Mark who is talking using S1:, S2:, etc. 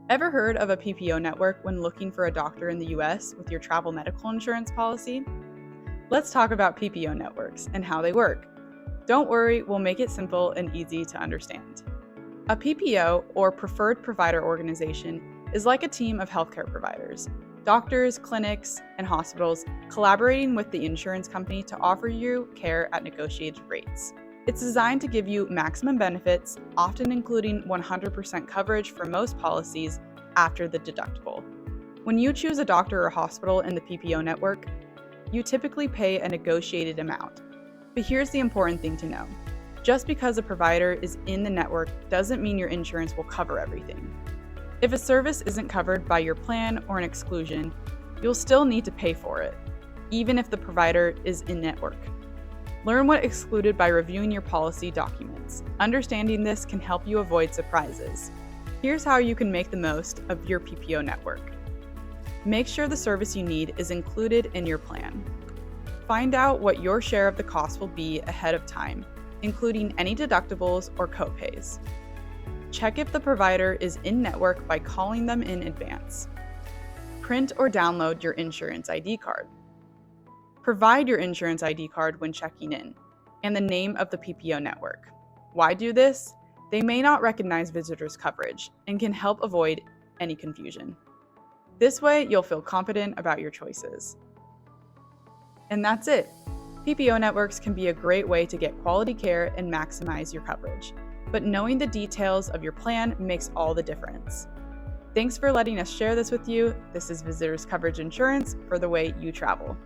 S1: Ever heard of a PPO network when looking for a doctor in the US with your travel medical insurance policy? Let's talk about PPO networks and how they work. Don't worry, we'll make it simple and easy to understand. A PPO, or Preferred Provider Organization, is like a team of healthcare providers, doctors, clinics, and hospitals collaborating with the insurance company to offer you care at negotiated rates. It's designed to give you maximum benefits, often including 100% coverage for most policies after the deductible. When you choose a doctor or hospital in the PPO network, you typically pay a negotiated amount. But here's the important thing to know. Just because a provider is in the network doesn't mean your insurance will cover everything. If a service isn't covered by your plan or an exclusion, you'll still need to pay for it, even if the provider is in network. Learn what's excluded by reviewing your policy documents. Understanding this can help you avoid surprises. Here's how you can make the most of your PPO network. Make sure the service you need is included in your plan. Find out what your share of the cost will be ahead of time, including any deductibles or copays. Check if the provider is in network by calling them in advance. Print or download your insurance ID card. Provide your insurance ID card when checking in, and the name of the PPO network. Why do this? They may not recognize visitors' coverage and can help avoid any confusion. This way, you'll feel confident about your choices. And that's it. PPO networks can be a great way to get quality care and maximize your coverage, but knowing the details of your plan makes all the difference. Thanks for letting us share this with you. This is Visitors Coverage Insurance for the way you travel.